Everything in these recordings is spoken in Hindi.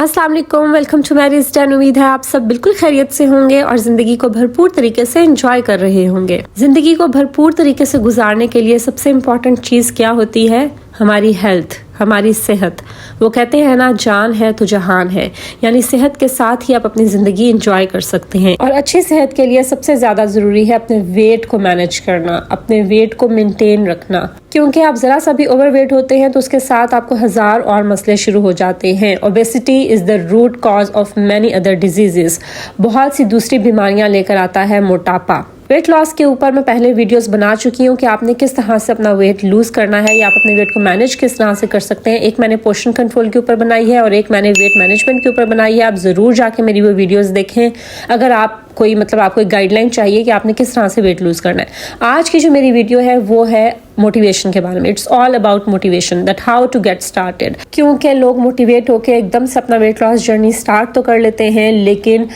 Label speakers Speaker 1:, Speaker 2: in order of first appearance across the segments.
Speaker 1: अस्सलाम वालेकुम, वेलकम टू मैरी स्टैन। उम्मीद है आप सब बिल्कुल खैरियत से होंगे और ज़िंदगी को भरपूर तरीके से एंजॉय कर रहे होंगे। ज़िंदगी को भरपूर तरीके से गुजारने के लिए सबसे इम्पॉर्टेंट चीज़ क्या होती है? हमारी हेल्थ, हमारी सेहत। वो कहते हैं ना, जान है तो जहान है, यानी सेहत के साथ ही आप अपनी ज़िंदगी एंजॉय कर सकते हैं। और अच्छी सेहत के लिए सबसे ज़्यादा ज़रूरी है अपने वेट को मैनेज करना, अपने वेट को मेंटेन रखना, क्योंकि आप ज़रा सा भी ओवरवेट होते हैं तो उसके साथ आपको हज़ार और मसले शुरू हो जाते हैं। Obesity is the root cause of many other diseases. बहुत सी दूसरी बीमारियां लेकर आता है मोटापा। वेट लॉस के ऊपर मैं पहले वीडियोस बना चुकी हूँ कि आपने किस तरह से अपना वेट लूज करना है या आप अपने वेट को मैनेज किस तरह से कर सकते हैं। एक मैंने पोर्शन कंट्रोल के ऊपर बनाई है और एक मैंने वेट मैनेजमेंट के ऊपर बनाई है। आप ज़रूर जाके मेरी वो वीडियोस देखें अगर आप आपको एक गाइडलाइन चाहिए कि आपने किस तरह से वेट लूज करना है। आज की जो मेरी वीडियो है वो है मोटिवेशन के बारे में। It's all about motivation, that how to get started. क्योंकि लोग मोटिवेट होकर एकदम से अपना वेट लॉस जर्नी स्टार्ट तो कर लेते हैं, लेकिन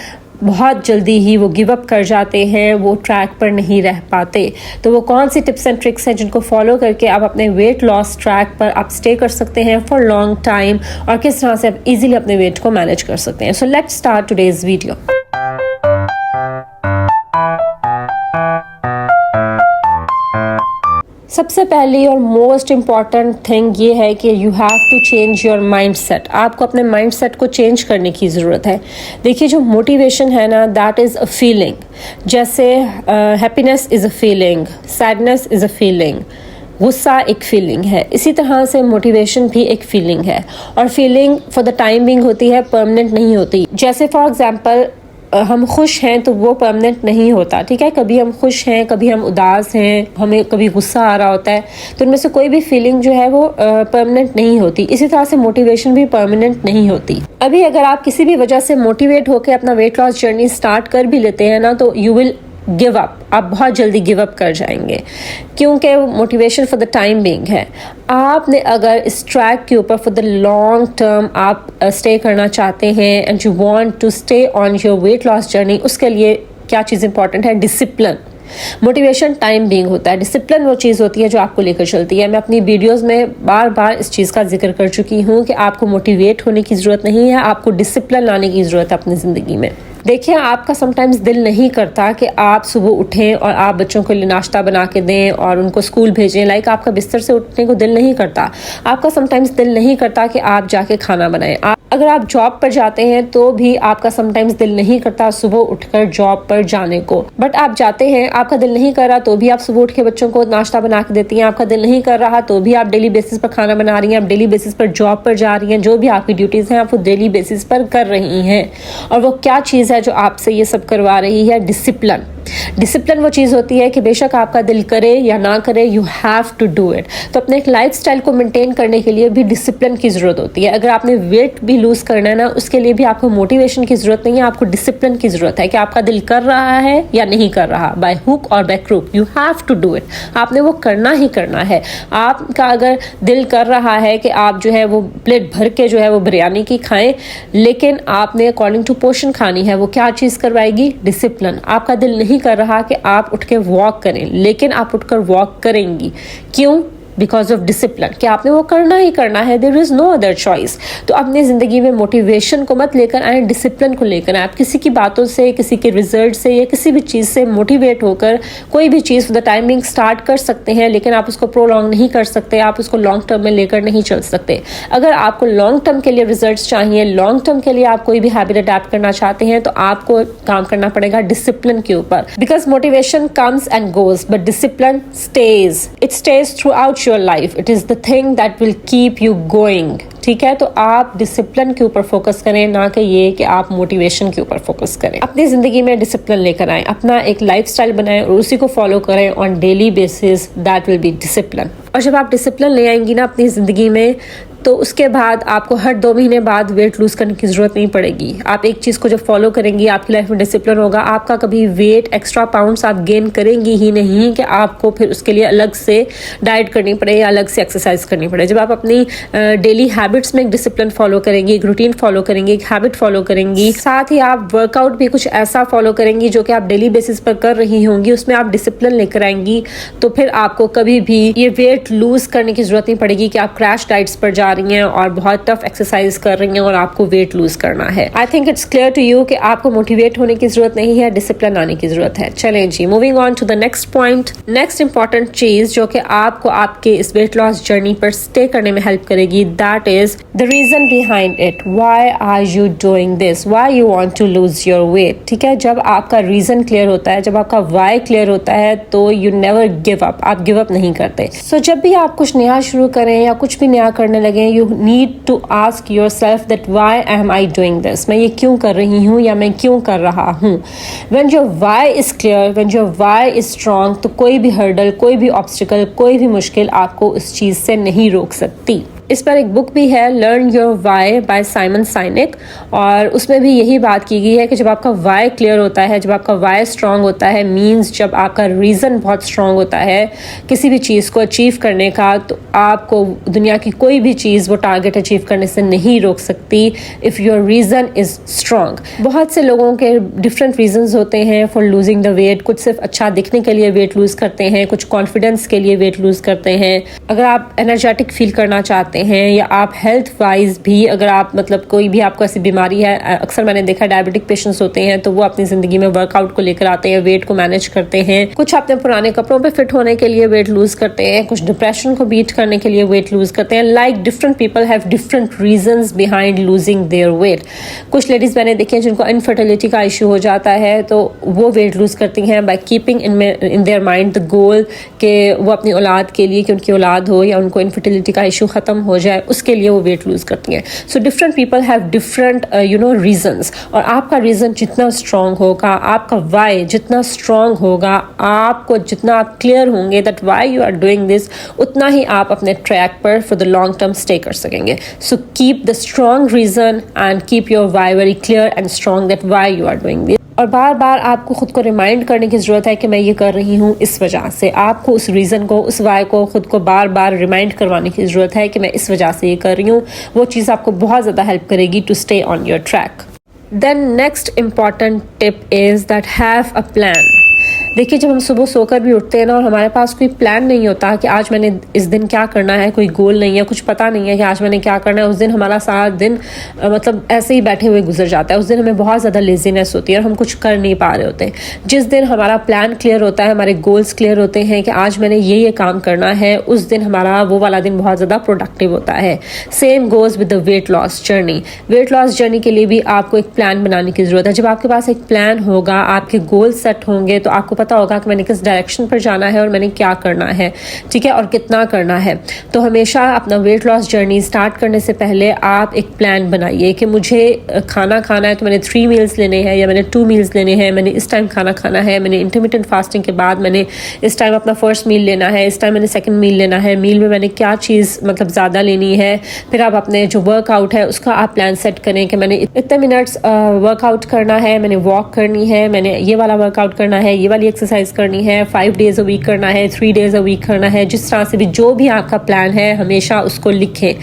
Speaker 1: बहुत जल्दी ही वो गिव अप कर जाते हैं, वो ट्रैक पर नहीं रह पाते। तो वो कौन सी टिप्स एंड ट्रिक्स हैं जिनको फॉलो करके आप अपने वेट लॉस ट्रैक पर आप स्टे कर सकते हैं फॉर लॉन्ग टाइम, और किस तरह से आप इजीली अपने वेट को मैनेज कर सकते हैं। So let's start today's video. सबसे पहली और मोस्ट इम्पॉर्टेंट थिंग ये है कि you have to change your mindset. आपको अपने माइंडसेट को चेंज करने की ज़रूरत है। देखिए, जो मोटिवेशन है ना, दैट इज़ अ फीलिंग। जैसे happiness is a feeling, sadness is a feeling, गुस्सा एक फीलिंग है। इसी तरह से मोटिवेशन भी एक फीलिंग है, और feeling for the time Bing होती है, परमानेंट नहीं होती। जैसे फॉर एग्जांपल हम खुश हैं तो वो परमानेंट नहीं होता, ठीक है। कभी हम खुश हैं, कभी हम उदास हैं, हमें कभी गुस्सा आ रहा होता है, तो इनमें से कोई भी फीलिंग जो है वो परमानेंट नहीं होती। इसी तरह से मोटिवेशन भी परमानेंट नहीं होती। अभी अगर आप किसी भी वजह से मोटिवेट होकर अपना वेट लॉस जर्नी स्टार्ट कर भी लेते हैं ना, तो यू विल गिव अप। आप बहुत जल्दी गिव अप कर जाएंगे, क्योंकि motivation for the time being है। आपने अगर इस ट्रैक के ऊपर फॉर द लॉन्ग टर्म आप स्टे करना चाहते हैं and you want to stay on your weight loss journey, उसके लिए क्या चीज़ इंपॉर्टेंट है? डिसिप्लिन। मोटिवेशन टाइम बिंग होता है, डिसिप्लिन वो चीज़ होती है जो आपको लेकर चलती है। मैं अपनी वीडियोस में बार बार इस चीज़ का जिक्र कर चुकी हूँ कि आपको मोटिवेट होने की ज़रूरत नहीं है, आपको डिसिप्लिन लाने की ज़रूरत है अपनी ज़िंदगी में। देखिए, आपका समटाइम्स दिल नहीं करता कि आप सुबह उठें और आप बच्चों के लिए नाश्ता बना के दें और उनको स्कूल भेजें। लाइक आपका बिस्तर से उठने को दिल नहीं करता। आपका समटाइम्स दिल नहीं करता कि आप जाके खाना बनाएं। अगर आप जॉब पर जाते हैं तो भी आपका समटाइम्स दिल नहीं करता सुबह उठकर जॉब पर जाने को, बट आप जाते हैं। आपका दिल नहीं कर रहा तो भी आप सुबह उठ के बच्चों को नाश्ता बना के देती हैं। आपका दिल नहीं कर रहा तो भी आप डेली बेसिस पर खाना बना रही हैं, आप डेली बेसिस पर जॉब पर जा रही हैं। जो भी आपकी ड्यूटीज़ हैं आप वो डेली बेसिस पर कर रही हैं। और वो क्या चीज़ है जो आपसे ये सब करवा रही है? डिसिप्लिन। डिसिप्लिन वो चीज़ होती है कि बेशक आपका दिल करे या ना करे, you have to do it. तो अपने एक लाइफस्टाइल को मेंटेन करने के लिए भी डिसिप्लिन की ज़रूरत होती है। अगर आपने वेट भी लूज़ करना है ना, उसके लिए भी आपको मोटिवेशन की ज़रूरत नहीं है, आपको डिसिप्लिन की ज़रूरत है कि आपका दिल कर रहा है या नहीं कर रहा। बाय हुक और by crook you have to do it. आपने वो करना ही करना है। आपका अगर दिल कर रहा है कि आप जो है वो प्लेट भर के जो है वो बिरयानी की खाएं, लेकिन आपने अकॉर्डिंग टू पोर्शन खानी है, वो क्या चीज़ करवाएगी? डिसिप्लिन। आपका दिल नहीं कर रहा कि आप उठ के वॉक करें, लेकिन आप उठकर वॉक करेंगी। क्यों? बिकॉज ऑफ डिसिप्लिन, कि आपने वो करना ही करना है। There is no other choice. तो अपनी ज़िंदगी में मोटिवेशन को मत लेकर आए, डिसिप्लिन को लेकर आए। आप किसी की बातों से, किसी के रिजल्ट से या किसी भी चीज़ से मोटिवेट होकर कोई भी चीज़ फॉर द टाइमिंग स्टार्ट कर सकते हैं, लेकिन आप उसको प्रोलॉन्ग नहीं कर सकते, आप उसको लॉन्ग टर्म में लेकर नहीं चल सकते। अगर आपको लॉन्ग टर्म के लिए रिजल्ट चाहिए, लॉन्ग टर्म के लिए आप कोई भी हैबिट अडैप्ट करना चाहते हैं, तो आपको काम करना पड़ेगा डिसिप्लिन के ऊपर। Because motivation comes and goes, but discipline stage. It stage through out your life. It is the thing that will keep you going. ठीक है, तो आप डिसिप्लिन के ऊपर फोकस करें, ना कि ये कि आप मोटिवेशन के ऊपर फोकस करें। अपनी जिंदगी में डिसिप्लिन लेकर आएं, अपना एक लाइफस्टाइल बनाएं और उसी को फॉलो करें on daily basis. That will be discipline. और जब आप डिसिप्लिन ले आएंगी ना अपनी जिंदगी में, तो उसके बाद आपको हर 2 महीने बाद वेट लूज करने की जरूरत नहीं पड़ेगी। आप एक चीज़ को जब फॉलो करेंगी, आपकी लाइफ में डिसिप्लिन होगा, आपका कभी वेट एक्स्ट्रा पाउंड्स आप गेन करेंगी ही नहीं कि आपको फिर उसके लिए अलग से डाइट करनी पड़े या अलग से एक्सरसाइज करनी पड़े। जब आप अपनी डेली हैबिट्स में एक डिसिप्लिन फॉलो करेंगी, एक रूटीन फॉलो करेंगी, एक हैबिट फॉलो करेंगी, साथ ही आप वर्कआउट भी कुछ ऐसा फॉलो करेंगी जो कि आप डेली बेसिस पर कर रही होंगी, उसमें आप डिसिप्लिन लेकर आएंगी, तो फिर आपको कभी भी ये वेट लूज करने की जरूरत नहीं पड़ेगी कि आप क्रैश डाइट्स पर जा रही हैं और बहुत टफ एक्सरसाइज कर रही हैं और आपको वेट लूज करना है। I think it's clear to you कि आपको मोटिवेट होने की जरूरत नहीं है, डिसिप्लिन आने की जरूरत है। चलें जी, moving on to the next point. Next important चीज जो कि आपको आपके इस वेट लॉस जर्नी पर स्टे करने में हेल्प करेगी, that is the reason behind it. Why are you doing this, why you want to lose your weight. ठीक है, जब आपका रीजन क्लियर होता है, जब आपका व्हाई क्लियर होता है, तो यू नेवर गिव अप, आप गिव अप नहीं करते। सो जब भी आप कुछ नया शुरू करें या कुछ भी नया करने लगे, you need to ask yourself that why am I doing this, मैं ये क्यों कर रही हूँ या मैं क्यों कर रहा हूँ। When your why is clear, when your why is strong, तो कोई भी हर्डल, कोई भी ऑब्स्टिकल, कोई भी मुश्किल आपको उस चीज से नहीं रोक सकती। इस पर एक बुक भी है, learn your why by Simon Sinek, और उसमें भी यही बात की गई है कि जब आपका वाई क्लियर होता है, जब आपका वाई स्ट्रांग होता है, मींस जब आपका रीज़न बहुत स्ट्रांग होता है किसी भी चीज़ को अचीव करने का, तो आपको दुनिया की कोई भी चीज़ वो टारगेट अचीव करने से नहीं रोक सकती if your reason is strong. बहुत से लोगों के डिफरेंट रीजंस होते हैं फॉर लूजिंग द वेट। कुछ सिर्फ अच्छा दिखने के लिए वेट लूज़ करते हैं, कुछ कॉन्फिडेंस के लिए वेट लूज़ करते हैं। अगर आप एनर्जेटिक फील करना चाहते हैं या आप हेल्थ वाइज भी, अगर आप मतलब कोई भी आपको ऐसी बीमारी है, अक्सर मैंने देखा डायबिटिक पेशेंट्स होते हैं तो वो अपनी जिंदगी में वर्कआउट को लेकर आते हैं, वेट को मैनेज करते हैं। कुछ अपने पुराने कपड़ों पे फिट होने के लिए वेट लूज करते हैं, कुछ डिप्रेशन को बीट करने के लिए वेट लूज करते हैं। Like different people have different reasons behind losing their weight. कुछ लेडीज मैंने देखी हैं जिनको इनफर्टिलिटी का इशू हो जाता है, तो वो वेट लूज करती हैं by keeping in their mind the goal कि वो अपनी औलाद के लिए, कि उनकी औलाद हो या उनको इनफर्टिलिटी का इशू खत्म हो जाए, उसके लिए वो वेट लूज करती हैं। So different people have different reasons, और आपका रीजन जितना स्ट्रांग होगा, आपका वाई जितना स्ट्रांग होगा, आपको जितना आप क्लियर होंगे that why you are doing this, उतना ही आप अपने ट्रैक पर for the long term stay कर सकेंगे। So keep the strong reason and keep your why very clear and strong that why you are doing this. और बार बार आपको खुद को रिमाइंड करने की ज़रूरत है कि मैं ये कर रही हूँ इस वजह से। आपको उस रीज़न को, उस वाई को खुद को बार बार रिमाइंड करवाने की ज़रूरत है कि मैं इस वजह से ये कर रही हूँ। वो चीज़ आपको बहुत ज़्यादा हेल्प करेगी to stay on your track. Then next important tip is that have a plan. देखिए, जब हम सुबह सोकर भी उठते हैं ना और हमारे पास कोई प्लान नहीं होता कि आज मैंने इस दिन क्या करना है, कोई गोल नहीं है, कुछ पता नहीं है कि आज मैंने क्या करना है, उस दिन हमारा सारा दिन मतलब ऐसे ही बैठे हुए गुजर जाता है। उस दिन हमें बहुत ज़्यादा लेजीनेस होती है और हम कुछ कर नहीं पा रहे होते हैं। जिस दिन हमारा प्लान क्लियर होता है, हमारे गोल्स क्लियर होते हैं कि आज मैंने ये काम करना है, उस दिन हमारा वो वाला दिन बहुत ज़्यादा प्रोडक्टिव होता है। Same goes with the wait loss journey. Wait loss journey के लिए भी आपको एक प्लान बनाने की ज़रूरत है। जब आपके पास एक प्लान होगा, आपके गोल सेट होंगे, तो आपको पता होगा कि मैंने किस डायरेक्शन पर जाना है और मैंने क्या करना है, ठीक है, और कितना करना है। तो हमेशा अपना वेट लॉस जर्नी स्टार्ट करने से पहले आप एक प्लान बनाइए कि मुझे खाना खाना है तो मैंने 3 मील्स लेने हैं या मैंने 2 मील्स लेने हैं, मैंने इस टाइम खाना खाना है, मैंने इंटरमिटेंट फास्टिंग के बाद मैंने इस टाइम अपना फर्स्ट मील लेना है, इस टाइम मैंने सेकंड मील लेना है, मील में मैंने क्या चीज़ मतलब ज़्यादा लेनी है। फिर आप अपने जो वर्कआउट है उसका आप प्लान सेट करें कि मैंने इतने मिनट्स वर्कआउट करना है, मैंने वॉक करनी है, मैंने ये वाला वर्कआउट करना है, ये वाली एक्सरसाइज करनी है, 5 डेज अ वीक करना है, 3 डेज अ वीक करना है। जिस तरह से भी जो भी आपका प्लान है हमेशा उसको लिखें।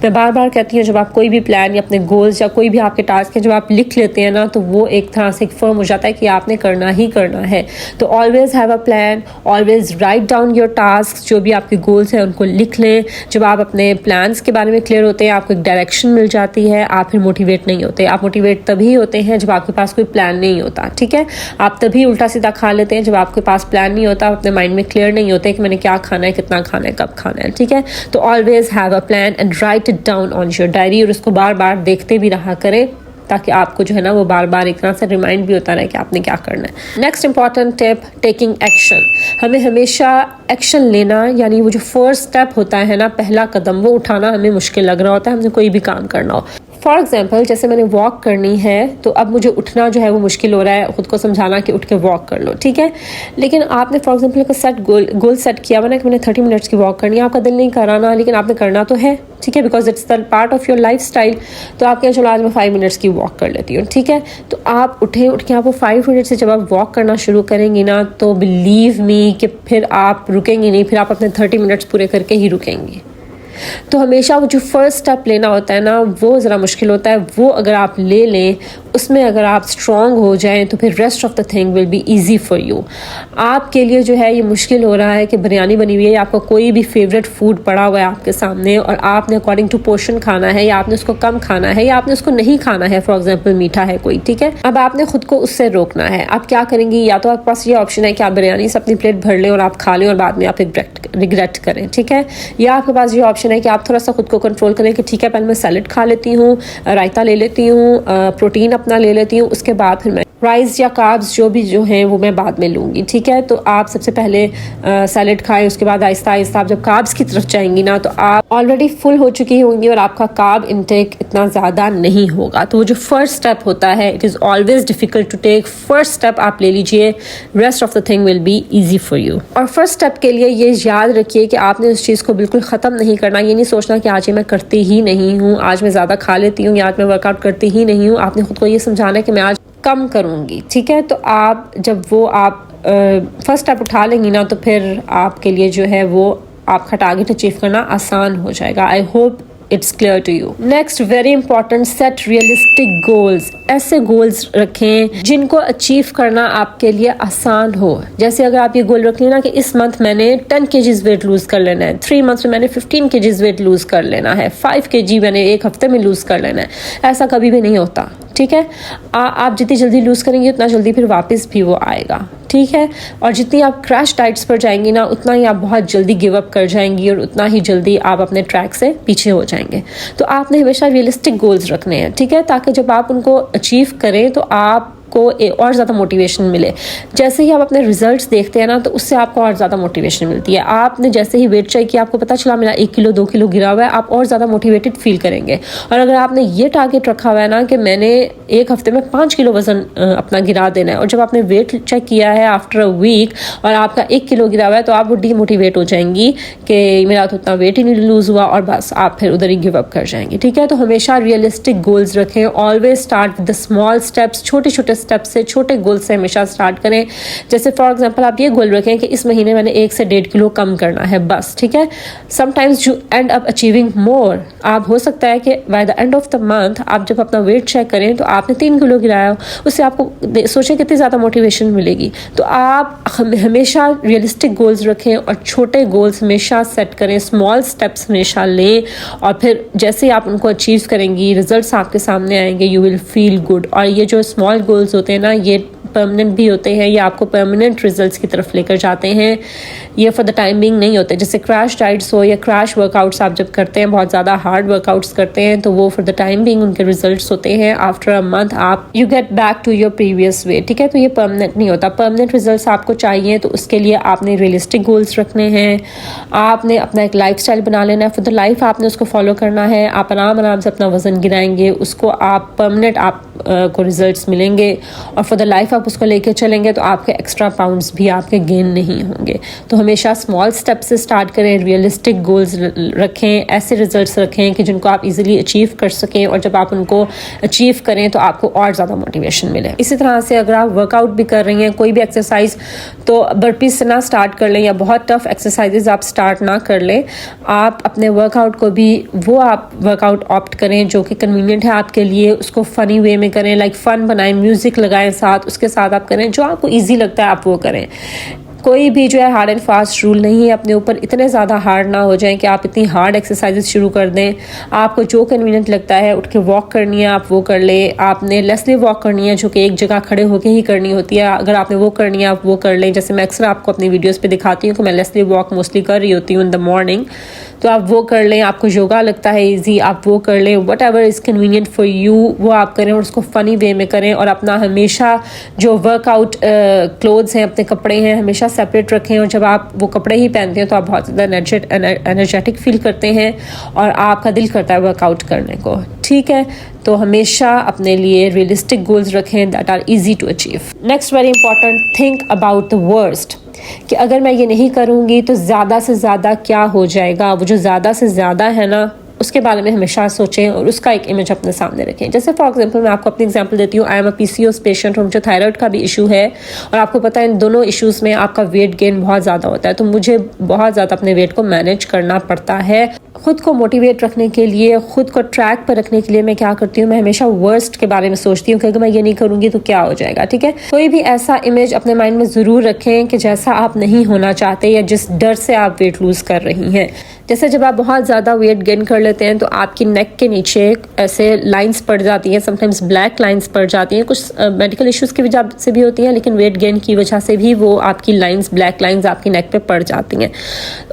Speaker 1: मैं बार बार कहती हूँ, जब आप कोई भी प्लान या अपने गोल्स या कोई भी आपके टास्क है जब आप लिख लेते हैं ना, तो वो एक तरह से फर्म हो जाता है कि आपने करना ही करना है। तो always have a plan, always write down your task. जो भी आपके गोल्स हैं उनको लिख लें। जब आप अपने प्लान्स के बारे में क्लियर होते हैं, आपको एक डायरेक्शन मिल जाती है, आप फिर मोटिवेट नहीं होते। आप मोटिवेट तभी होते हैं जब आपके पास कोई प्लान नहीं होता, ठीक है। आप तभी उल्टा सीधा खा लेते हैं जब आपके पास प्लान नहीं होता, अपने माइंड में क्लियर नहीं होते कि मैंने क्या खाना है, कितना खाना है, कब खाना है, ठीक है। तो always have a plan and right it down on your diary, और उसको बार बार देखते भी रहा करें ताकि आपको जो है ना वो बार बार एक तरह से रिमाइंड भी होता रहे कि आपने क्या करना है। Next important tip, taking action. हमें हमेशा एक्शन लेना, यानी वो जो फर्स्ट स्टेप होता है ना, पहला कदम, वो उठाना हमें मुश्किल लग रहा होता है, हमने कोई भी काम करना हो। फॉर एग्जाम्पल, जैसे मैंने वॉक करनी है तो अब मुझे उठना जो है वो मुश्किल हो रहा है, खुद को समझाना कि उठ के वॉक कर लो, ठीक है। लेकिन आपने फॉर एग्जाम्पल एक गोल सेट किया हुआ ना कि मैंने 30 मिनट्स की वॉक करनी है, आपका दिल नहीं कर रहा ना, लेकिन आपने करना तो है, ठीक है, because it's the part of your life style. तो आप कहें चलो आज मैं 5 मिनट्स की वॉक कर लेती हूँ, ठीक है। तो आप उठ के आप वो 5 मिनट से जब आप वॉक करना शुरू करेंगी ना, तो बिलीव मी कि फिर आप रुकेंगी नहीं, फिर आप अपने 30 मिनट्स पूरे करके ही रुकेंगी। तो हमेशा वो जो फर्स्ट स्टेप लेना होता है ना, वो ज़रा मुश्किल होता है। वो अगर आप ले लें, उसमें अगर आप स्ट्रॉन्ग हो जाएं, तो फिर rest of the thing will be easy for you. आपके लिए जो है ये मुश्किल हो रहा है कि बिरयानी बनी हुई है, आपका कोई भी फेवरेट फूड पड़ा हुआ है आपके सामने और आपने अकॉर्डिंग टू पोर्शन खाना है, या आपने उसको कम खाना है, या आपने उसको नहीं खाना है। फॉर एग्जाम्पल मीठा है कोई, ठीक है, अब आपने खुद को उससे रोकना है। आप क्या करेंगी? या तो आपके पास ये ऑप्शन है कि आप बिरयानी से अपनी प्लेट भर लें और आप खा लें और बाद में आप रिग्रेट करें, ठीक है। या आपके पास ये ऑप्शन है कि आप थोड़ा सा खुद को कंट्रोल करें कि ठीक है, पहले मैं सैलेड खा लेती हूँ, रायता ले लेती हूँ, प्रोटीन अपना ले लेती हूँ, उसके बाद फिर मैं राइस या कार्ब्स जो हैं वो मैं बाद में लूँगी, ठीक है। तो आप सबसे पहले सैलेड खाएं, उसके बाद आहिस्ता आहिस्ता आप जब कार्ब्स की तरफ जाएंगी ना, तो आप ऑलरेडी फुल हो चुकी होंगी और आपका कार्ब इनटेक इतना ज़्यादा नहीं होगा। तो वो जो फर्स्ट स्टेप होता है, it is always difficult to take. First step आप ले लीजिए, rest of the thing will be easy for you. और फर्स्ट स्टेप के लिए ये याद रखिए कि आपने उस चीज़ को बिल्कुल ख़त्म नहीं करना। ये नहीं सोचना कि आज ये मैं करती ही नहीं हूँ, आज मैं ज़्यादा खा लेती हूँ, या आज मैं वर्कआउट करती ही नहीं हूँ। आपने खुद को ये समझाना है कि मैं आज कम करूँगी, ठीक है। तो आप जब वो आप फर्स्ट स्टेप उठा लेंगी ना, तो फिर आपके लिए जो है वो आपका टारगेट अचीव करना आसान हो जाएगा। I hope it's clear to you. Next, very important, set realistic goals. ऐसे गोल्स रखें जिनको अचीव करना आपके लिए आसान हो। जैसे अगर आप ये गोल रख लें ना कि इस मंथ मैंने 10 kgs वेट लूज कर लेना है, 3 मंथ्स में मैंने 15 kgs वेट लूज कर लेना है, 5 kg मैंने एक हफ्ते में लूज कर लेना है। ऐसा कभी भी नहीं होता, ठीक है। आप जितनी जल्दी लूज करेंगे उतना जल्दी फिर वापस भी वो आएगा, ठीक है। और जितनी आप क्रैश डाइट्स पर जाएंगी ना, उतना ही आप बहुत जल्दी गिव अप कर जाएंगी और उतना ही जल्दी आप अपने ट्रैक से पीछे हो जाएंगे। तो आपने हमेशा रियलिस्टिक गोल्स रखने हैं, ठीक है, ताकि जब आप उनको अचीव करें तो आप को और ज़्यादा मोटिवेशन मिले। जैसे ही आप अपने रिजल्ट्स देखते हैं ना, तो उससे आपको और ज़्यादा मोटिवेशन मिलती है। आपने जैसे ही वेट चेक किया, आपको पता चला मेरा 1 किलो 2 किलो गिरा हुआ है, आप और ज़्यादा मोटिवेटेड फील करेंगे। और अगर आपने ये टारगेट रखा हुआ है ना कि मैंने एक हफ्ते में 5 किलो वजन अपना गिरा देना है, और जब आपने वेट चेक किया है आफ्टर अ वीक और आपका 1 किलो गिरा हुआ है, तो आप वो डीमोटिवेट हो जाएंगी कि मेरा तो उतना वेट ही नहीं लूज हुआ, और बस आप फिर उधर ही गिव अप कर जाएंगे, ठीक है। तो हमेशा रियलिस्टिक गोल्स रखें। Always start with the small steps. छोटे छोटे स्टेप से, छोटे गोल से हमेशा स्टार्ट करें। जैसे फॉर एग्जांपल आप ये गोल रखें कि इस महीने मैंने 1 से 1.5 किलो कम करना है, बस, ठीक है। Sometimes you end up achieving more. आप हो सकता है कि by the end of the month आप जब अपना वेट चेक करें तो आपने 3 किलो गिराया हो, उससे आपको सोचें कितनी ज़्यादा मोटिवेशन मिलेगी। तो आप हमेशा रियलिस्टिक गोल्स रखें और छोटे गोल्स हमेशा सेट करें, स्मॉल स्टेप्स हमेशा लें, और फिर जैसे आप उनको अचीव करेंगी, रिजल्ट्स आपके सामने आएंगे, यू विल फील गुड। और ये जो स्मॉल गोल्स होते हैं ना, ये परमानेंट भी होते हैं, ये आपको परमानेंट रिजल्ट्स की तरफ लेकर जाते हैं। ये फॉर द टाइम बिंग नहीं होते। जैसे क्रैश डाइट्स हो या क्रैश वर्कआउट्स आप जब करते हैं, बहुत ज़्यादा हार्ड वर्कआउट्स करते हैं, तो वो फॉर द टाइम बिंग उनके रिजल्ट्स होते हैं। आफ्टर अ मंथ आप you get back to your previous weight, ठीक है। तो ये परमानेंट नहीं होता। परमानेंट रिजल्ट्स आपको चाहिए तो उसके लिए आपने रियलिस्टिक गोल्स रखने हैं। आपने अपना एक लाइफस्टाइल बना लेना है, फॉर द लाइफ आपने उसको फॉलो करना है। आप आराम से अपना वजन गिराएंगे, उसको आप परमानेंट आपको रिजल्ट्स मिलेंगे, और फॉर द लाइफ आप उसको लेके चलेंगे तो आपके एक्स्ट्रा पाउंड्स भी आपके गेन नहीं होंगे। तो हमेशा स्मॉल स्टेप से स्टार्ट करें, रियलिस्टिक गोल्स रखें, ऐसे रिजल्ट्स रखें कि जिनको आप इजीली अचीव कर सकें, और जब आप उनको अचीव करें तो आपको और ज़्यादा मोटिवेशन मिले। इसी तरह से अगर आप वर्कआउट भी कर रही हैं, कोई भी एक्सरसाइज, तो बर्पीज से ना स्टार्ट कर लें, या बहुत टफ एक्सरसाइजेज आप स्टार्ट ना कर लें। आप अपने वर्कआउट को भी वो आप वर्कआउट ऑप्ट करें जो कि कन्वीनियंट है आपके लिए, उसको फ़नी वे में करें, लाइक फ़न बनाएं, म्यूज़िक लगाएं साथ, उसके साथ आप करें जो आपको ईजी लगता है आप वो करें। कोई भी जो है हार्ड एंड फास्ट रूल नहीं है अपने ऊपर। इतने ज़्यादा हार्ड ना हो जाएं कि आप इतनी हार्ड एक्सरसाइजेस शुरू कर दें। आपको जो कन्वीनियंट लगता है, उठ के वॉक करनी है आप वो कर ले। आपने लेसली वॉक करनी है जो कि एक जगह खड़े होकर ही करनी होती है, अगर आपने वो करनी है आप वो कर लें। जैसे मैं अक्सर आपको अपनी वीडियोस पे दिखाती हूँ कि मैं लेसली वॉक मोस्टली कर रही होती हूँ इन द मॉर्निंग, तो आप वो कर लें। आपको योगा लगता है ईजी, आप वो कर लें। What ever is convenient for you वो आप करें, और उसको फ़नी वे में करें। और अपना हमेशा जो वर्कआउट क्लोथ्स हैं, अपने कपड़े हैं, हमेशा सेपरेट रखें। और जब आप वो कपड़े ही पहनते हैं तो आप बहुत ज़्यादा एनर्जेटिक फील करते हैं और आपका दिल करता है वर्कआउट करने को, ठीक है। तो हमेशा अपने लिए रियलिस्टिक गोल्स रखें that are easy to achieve. Next very important, think about the worst, कि अगर मैं ये नहीं करूँगी तो ज़्यादा से ज़्यादा क्या हो जाएगा। वो जो ज़्यादा से ज़्यादा है ना, उसके बारे में हमेशा सोचें और उसका एक इमेज अपने सामने रखें। जैसे फॉर एग्जांपल मैं आपको अपनी एग्जांपल देती हूँ, I am a PCOS patient और मुझे थायराइड का भी इशू है और आपको पता है इन दोनों इश्यूज़ में आपका वेट गेन बहुत ज़्यादा होता है, तो मुझे बहुत ज़्यादा अपने वेट को मैनेज करना पड़ता है। खुद को मोटिवेट रखने के लिए, खुद को ट्रैक पर रखने के लिए मैं क्या करती हूँ, मैं हमेशा वर्स्ट के बारे में सोचती हूँ कि अगर मैं ये नहीं करूँगी तो क्या हो जाएगा। ठीक है, कोई भी ऐसा इमेज अपने माइंड में ज़रूर रखें कि जैसा आप नहीं होना चाहते या जिस डर से आप वेट लूज़ कर रही हैं। जैसे जब आप बहुत ज़्यादा वेट गेन कर लेते हैं तो आपकी नेक के नीचे ऐसे लाइंस पड़ जाती हैं, समटाइम्स ब्लैक लाइंस पड़ जाती हैं, कुछ मेडिकल इश्यूज़ की वजह से भी होती हैं, लेकिन वेट गेन की वजह से भी वो आपकी लाइंस, ब्लैक लाइंस आपकी नेक पे पड़ जाती हैं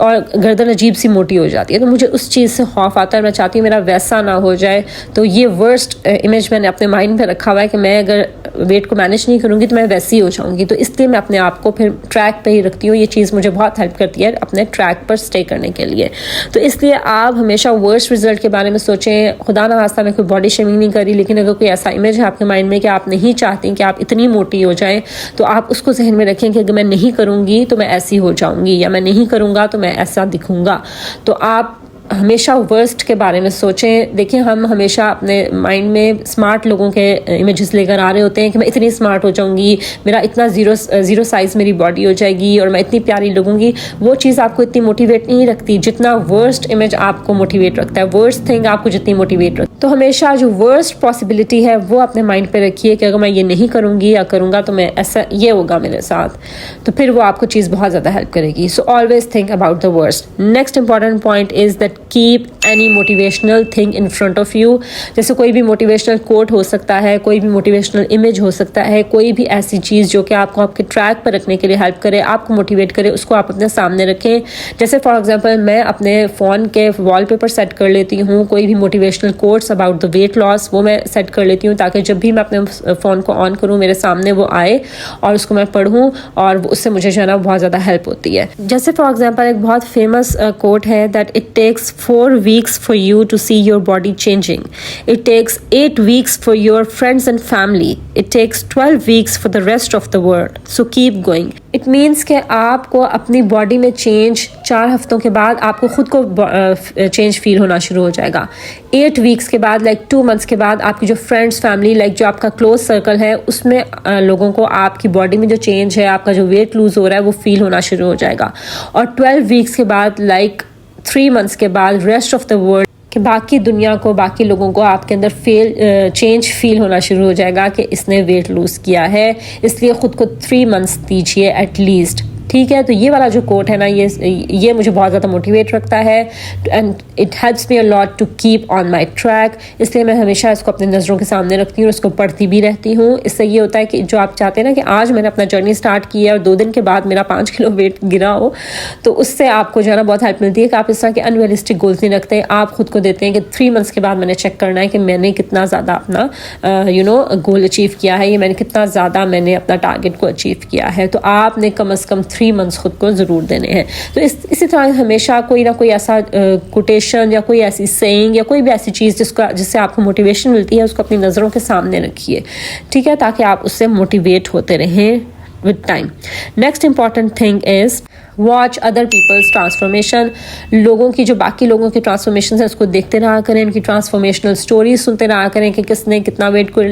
Speaker 1: और गर्दन अजीब सी मोटी हो जाती है। तो मुझे उस चीज़ से खौफ आता है, मैं चाहती हूँ मेरा वैसा ना हो जाए। तो ये वर्स्ट इमेज मैंने अपने माइंड में रखा हुआ है कि मैं अगर वेट को मैनेज नहीं करूँगी तो मैं वैसी हो जाऊँगी। तो इसलिए मैं अपने आप को फिर ट्रैक पे ही रखती हूँ। ये चीज़ मुझे बहुत हेल्प करती है अपने ट्रैक पर स्टे करने के लिए। तो इसलिए आप हमेशा वर्स्ट रिजल्ट के बारे में सोचें। खुदा ना खास्ता मैं कोई बॉडी शेमिंग नहीं करी, लेकिन अगर कोई ऐसा इमेज है आपके माइंड में कि आप नहीं चाहती कि आप इतनी मोटी हो जाएं, तो आप उसको जहन में रखें कि अगर मैं नहीं करूँगी तो मैं ऐसी हो जाऊँगी या मैं नहीं करूँगा तो मैं ऐसा दिखूँगा। तो आप हमेशा वर्स्ट के बारे में सोचें। देखिए, हम हमेशा अपने माइंड में स्मार्ट लोगों के इमेजेस लेकर आ रहे होते हैं कि मैं इतनी स्मार्ट हो जाऊंगी, मेरा इतना ज़ीरो साइज़ मेरी बॉडी हो जाएगी और मैं इतनी प्यारी लगूंगी। वो चीज़ आपको इतनी मोटिवेट नहीं रखती जितना वर्स्ट इमेज आपको मोटिवेट रखता है, वर्स्ट थिंग आपको जितनी मोटिवेट रखती है। तो हमेशा जो वर्स्ट पॉसिबिलिटी है वो अपने माइंड पे रखिए कि अगर मैं ये नहीं करूँगी या करूँगा तो मैं ऐसा, ये होगा मेरे साथ, तो फिर वो आपको चीज़ बहुत ज़्यादा हेल्प करेगी। So always think about the worst. Next important point is that keep any motivational thing in front of you. जैसे कोई भी मोटिवेशनल कोट हो सकता है, कोई भी मोटिवेशनल इमेज हो सकता है, कोई भी ऐसी चीज़ जो कि आपको आपके ट्रैक पर रखने के लिए हेल्प करे, आपको मोटिवेट करे, उसको आप अपने सामने रखें। जैसे फॉर एग्जांपल मैं अपने फ़ोन के वॉलपेपर सेट कर लेती हूँ कोई भी motivational quotes about the weight loss, वो मैं सेट कर लेती हूँ ताकि जब भी मैं अपने फ़ोन को ऑन करूँ मेरे सामने वो आए और उसको मैं पढ़ूँ और उससे मुझे जो है ना बहुत ज़्यादा हेल्प होती है। जैसे फॉर एग्जांपल एक बहुत फेमस कोट है that it takes 4 weeks for you to see your body changing. It takes 8 weeks for your friends and family. It takes 12 weeks for the rest of the world. So keep going. It means कि आपको अपनी बॉडी में चेंज 4 हफ्तों के बाद आपको खुद को चेंज फील होना शुरू हो जाएगा। 8 वीक्स के बाद, लाइक 2 मंथ्स के बाद, आपकी जो फ्रेंड्स, फैमिली, लाइक जो आपका क्लोज सर्कल है उसमें लोगों को आपकी बॉडी में जो चेंज है, आपका जो वेट लूज हो रहा है वो फील होना शुरू हो जाएगा। और 12 वीक्स के बाद, लाइक 3 मंथ्स के बाद, रेस्ट ऑफ द वर्ल्ड कि बाकी दुनिया को, बाकी लोगों को आपके अंदर चेंज फील होना शुरू हो जाएगा कि इसने वेट लूज़ किया है। इसलिए ख़ुद को 3 मंथ्स दीजिए एटलीस्ट। ठीक है, तो ये वाला जो कोट है ना, ये मुझे बहुत ज़्यादा मोटिवेट रखता है and it helps me a lot to keep on my track. इसलिए मैं हमेशा इसको अपनी नज़रों के सामने रखती हूँ, उसको पढ़ती भी रहती हूँ। इससे ये होता है कि जो आप चाहते हैं ना कि आज मैंने अपना जर्नी स्टार्ट किया और 2 दिन के बाद मेरा 5 किलो वेट गिरा हो, तो उससे आपको जो है ना बहुत हेल्प मिलती है कि आप इस तरह के अनरियलिस्टिक गोल्स नहीं रखते। आप खुद को देते हैं कि 3 मंथ्स के बाद मैंने चेक करना है कि मैंने कितना ज़्यादा अपना गोल अचीव किया है, ये मैंने कितना ज़्यादा मैंने अपना टारगेट को अचीव किया है। तो आपने कम अज़ कम 3 मंथ्स खुद को ज़रूर देने हैं। तो इसी तरह हमेशा कोई ना कोई ऐसा कोटेशन या कोई ऐसी सेइंग या कोई भी ऐसी चीज़ जिससे आपको मोटिवेशन मिलती है उसको अपनी नज़रों के सामने रखिए। ठीक है, ताकि आप उससे मोटिवेट होते रहें with time. Next important thing is watch other people's transformation. लोगों की, जो बाकी लोगों की ट्रांसफॉर्मेशन है उसको देखते रहा करें, उनकी ट्रांसफॉर्मेशनल स्टोरीज सुनते रहा करें कि किसने कितना वेट को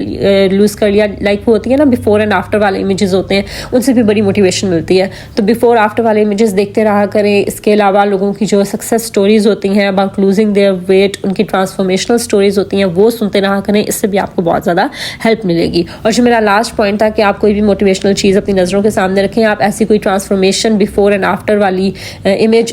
Speaker 1: लूज़ कर लिया। लाइक वो होती है ना बिफोर एंड आफ्टर वाले इमेजेस होते हैं, उनसे भी बड़ी मोटिवेशन मिलती है। तो बिफोर आफ्टर वाले इमेजेस देखते रहा करें। इसके अलावा लोगों की जो सक्सेस स्टोरीज होती हैं अबाउट लूजिंग देयर वेट, उनकी ट्रांसफॉर्मेशनल स्टोरीज होती हैं, वो सुनते रहा करें। इससे भी आपको बहुत ज़्यादा हेल्प मिलेगी। और जो मेरा लास्ट पॉइंट था कि आप कोई भी मोटिवेशनल चीज़ अपनी नज़रों के सामने रखें। आप ऐसी कोई ट्रांसफॉर्मेशन बिफोर एंड आफ्टर वाली इमेज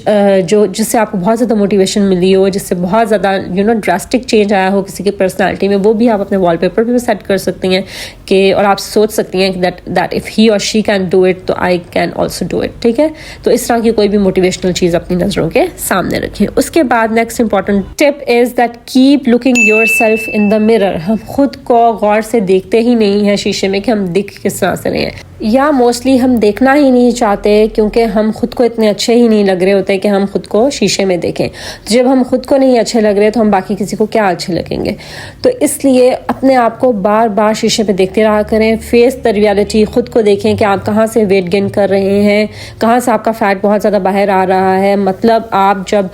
Speaker 1: जो जिससे आपको बहुत ज़्यादा मोटिवेशन मिली हो, जिससे बहुत ज़्यादा ड्रास्टिक चेंज आया हो किसी की पर्सनालिटी में, वो भी आप अपने वॉलपेपर पे भी सेट कर सकती हैं कि, और आप सोच सकती हैं दैट इफ़ ही और शी कैन डू इट तो I can also do it. ठीक है, तो इस तरह की कोई भी मोटिवेशनल चीज़ अपनी नज़रों के सामने रखें। उसके बाद next important tip is that keep looking your self in the mirror. हम खुद को गौर से देखते ही नहीं हैं शीशे में कि हम दिख किस तरह से रहे हैं, या मोस्टली हम देखना ही नहीं चाहते क्योंकि हम खुद को इतने अच्छे ही नहीं लग रहे होते कि हम खुद को शीशे में देखें। तो जब हम खुद को नहीं अच्छे लग रहे तो हम बाकी किसी को क्या अच्छे लगेंगे। तो इसलिए अपने आप को बार बार शीशे पे देखते रहा करें। फेस द रियलिटी, खुद को देखें कि आप कहाँ से वेट गेन कर रहे हैं, कहाँ से आपका फैट बहुत ज़्यादा बाहर आ रहा है। मतलब आप जब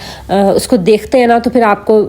Speaker 1: उसको देखते हैं ना तो फिर आपको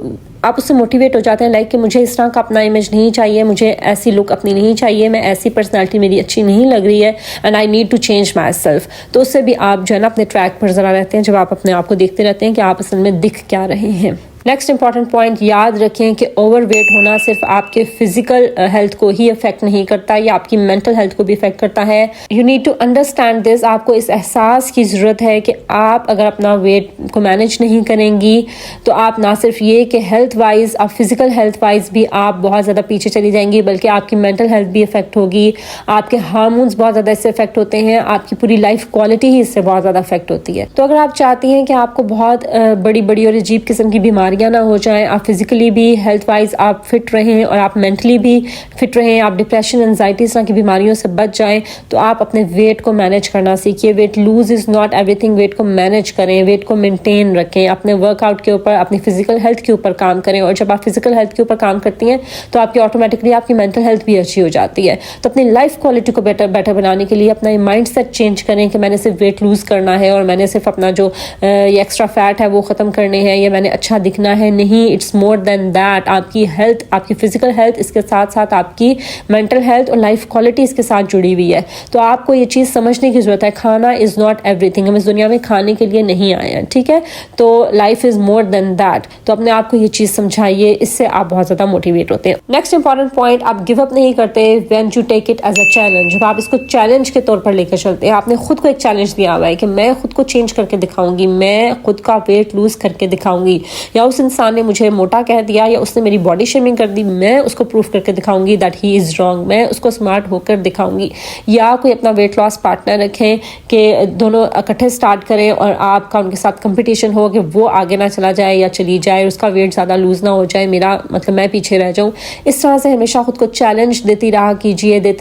Speaker 1: आप उससे मोटिवेट हो जाते हैं, लाइक कि मुझे इस तरह का अपना इमेज नहीं चाहिए, मुझे ऐसी लुक अपनी नहीं चाहिए, मैं ऐसी पर्सनालिटी मेरी अच्छी नहीं लग रही है, and I need to change myself. तो उससे भी आप जो है ना अपने ट्रैक पर ज़रा रहते हैं, जब आप अपने आप को देखते रहते हैं कि आप असल में दिख क्या रहे हैं। नेक्स्ट इंपॉर्टेंट पॉइंट याद रखें कि ओवरवेट होना सिर्फ आपके फिजिकल हेल्थ को ही अफेक्ट नहीं करता, ये आपकी मेंटल हेल्थ को भी अफेक्ट करता है। You need to understand this. आपको इस एहसास की ज़रूरत है कि आप अगर अपना वेट को मैनेज नहीं करेंगी तो आप ना सिर्फ ये कि हेल्थ वाइज, आप फिजिकल हेल्थ वाइज भी आप बहुत ज़्यादा पीछे चली जाएंगी, बल्कि आपकी मेंटल हेल्थ भी इफेक्ट होगी, आपके हार्मोन्स बहुत ज़्यादा इससे इफेक्ट होते हैं, आपकी पूरी लाइफ क्वालिटी ही इससे बहुत ज़्यादा इफेक्ट होती है। तो अगर आप चाहती हैं कि आपको बहुत बड़ी बड़ी और अजीब किस्म की बीमारियां ना हो जाएं, आप फिजिकली भी हेल्थ वाइज आप फिट रहें और आप मेंटली भी फिट रहें, आप डिप्रेशन, एंजाइटी इस तरह की बीमारियों से बच जाएं, तो आप अपने वेट को मैनेज करना सीखिए। Weight lose is not everything. Weight को मैनेज करें, वेट को मेंटेन रखें, अपने वर्कआउट के ऊपर, अपनी फिजिकल हेल्थ के ऊपर काम करें। और जब आप फिजिकल हेल्थ के ऊपर काम करती हैं तो आपकी ऑटोमेटिकली आपकी मेंटल हेल्थ भी अच्छी हो जाती है। तो अपनी लाइफ क्वालिटी को बेटर बनाने के लिए अपना माइंड सेट चेंज करें कि मैंने सिर्फ वेट लूज करना है और मैंने सिर्फ अपना जो ये एक्स्ट्रा फैट है वो खत्म करने हैं, या मैंने अच्छा दिखना है। नहीं, इट्स मोर देन दैट। आपकी हेल्थ, आपकी फिजिकल हेल्थ, इसके साथ साथ आपकी मेंटल हेल्थ और लाइफ क्वालिटी इसके साथ जुड़ी हुई है। तो आपको ये चीज़ समझने की जरूरत है, खाना इज नॉट एवरीथिंग। हम इस दुनिया में खाने के लिए नहीं आए हैं, ठीक है? तो life is more than that. तो अपने आप को ये चीज़ समझाइए, इससे आप बहुत ज़्यादा मोटिवेट होते हैं। नेक्स्ट इंपॉर्टेंट पॉइंट, आप गिव अप नहीं करते when you take it as a challenge. जब आप इसको चैलेंज के तौर पर लेकर चलते हैं, आपने खुद को एक चैलेंज दिया हुआ है कि मैं खुद को चेंज करके दिखाऊंगी, मैं खुद का वेट लूज करके दिखाऊंगी, या उस इंसान ने मुझे मोटा कह दिया या उसने मेरी बॉडी शेमिंग कर दी, मैं उसको प्रूफ करके दिखाऊंगी दैट ही इज़ रॉन्ग, मैं उसको स्मार्ट होकर दिखाऊंगी। या कोई अपना वेट लॉस पार्टनर रखें कि दोनों इकट्ठे स्टार्ट करें और आपका उनके साथ कंपटीशन हो कि वो आगे ना चला जाए या चली जाए, उसका वेट ज़्यादा लूज ना हो जाए, मेरा मतलब मैं पीछे रह जाऊँ। इस तरह से हमेशा खुद को चैलेंज देते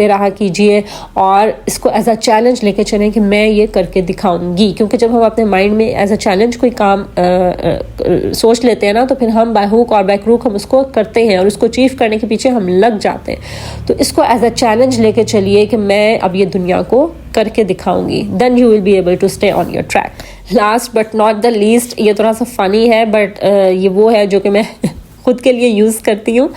Speaker 1: रहा कीजिए और इसको एज अ चैलेंज लेके चलें कि मैं ये करके दिखाऊंगी। क्योंकि जब हम अपने माइंड में एज अ चैलेंज कोई काम सोच लेते हैं ना, तो फिर हम बाय हुक और बाय क्रूक हम उसको करते हैं और उसको अचीव करने के पीछे हम लग जाते हैं। तो इसको एज अ चैलेंज लेके चलिए कि मैं अब ये दुनिया को करके दिखाऊंगी, then you will be able to stay on your track. Last but not the least, ये थोड़ा सा फनी है बट ये वो है जो कि मैं खुद के लिए यूज़ करती हूँ।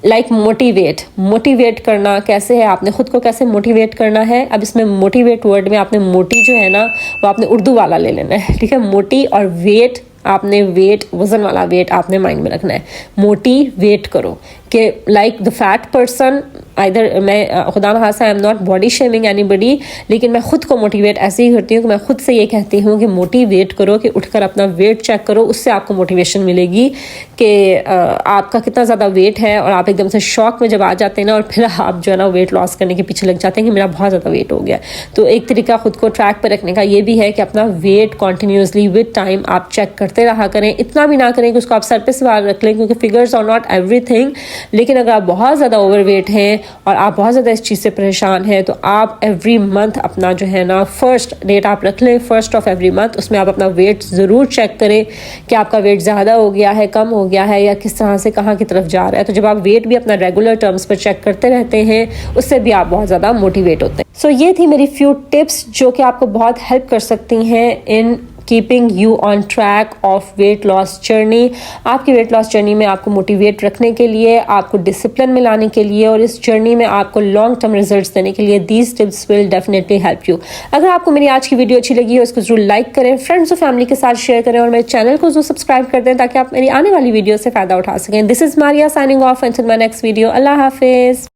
Speaker 1: लाइक मोटिवेट करना कैसे है, आपने खुद को कैसे मोटिवेट करना है। अब इसमें मोटिवेट वर्ड में आपने मोटी जो है ना वो आपने उर्दू वाला ले लेना है, ठीक है? मोटी और वेट, आपने वेट, वजन वाला वेट आपने माइंड में रखना है। मोटिवेट करो कि like the fat person, either मैं खुदा न खास्ता I am not body shaming anybody, लेकिन मैं खुद को मोटिवेट ऐसे ही करती हूँ कि मैं खुद से ये कहती हूँ कि मोटिवेट करो, कि उठकर अपना वेट चेक करो। उससे आपको मोटिवेशन मिलेगी कि आपका कितना ज़्यादा वेट है, और आप एकदम से शॉक में जब आ जाते हैं ना और फिर आप जो है ना वेट लॉस करने के पीछे लग जाते हैं कि मेरा बहुत ज़्यादा वेट हो गया। तो एक तरीका खुद को ट्रैक पर रखने का ये भी है कि अपना वेट कॉन्टीन्यूसली विद टाइम आप चेक करते रहा करें। इतना भी ना करें कि उसको आप सर पे सवार रख लें, क्योंकि फिगर्स आर नॉट एवरीथिंग। लेकिन अगर आप बहुत ज़्यादा ओवरवेट हैं और आप बहुत ज़्यादा इस चीज़ से परेशान हैं, तो आप एवरी मंथ अपना जो है ना फर्स्ट डेट आप रख लें, फर्स्ट ऑफ एवरी मंथ। उसमें आप अपना वेट ज़रूर चेक करें कि आपका वेट ज़्यादा हो गया है, कम हो गया है, या किस तरह से कहाँ की तरफ जा रहा है। तो जब आप वेट भी अपना रेगुलर टर्म्स पर चेक करते रहते हैं, उससे भी आप बहुत ज़्यादा मोटिवेट होते हैं। सो ये थी मेरी फ्यू टिप्स जो कि आपको बहुत हेल्प कर सकती हैं in keeping you on track of weight loss journey. आपकी वेट लॉस जर्नी में आपको मोटिवेट रखने के लिए, आपको डिसिप्लिन में लाने के लिए, और इस जर्नी में आपको लॉन्ग टर्म रिजल्ट्स देने के लिए these tips will definitely help you. अगर आपको मेरी आज की वीडियो अच्छी लगी हो, इसको जरूर लाइक करें, फ्रेंड्स और फैमिली के साथ शेयर करें, और मेरे चैनल को जरूर सब्सक्राइब कर दें ताकि आप मेरी आने वाली वीडियो से फ़ायदा उठा सकें। This is Maria signing off, until my next video. Allah हाफिज़।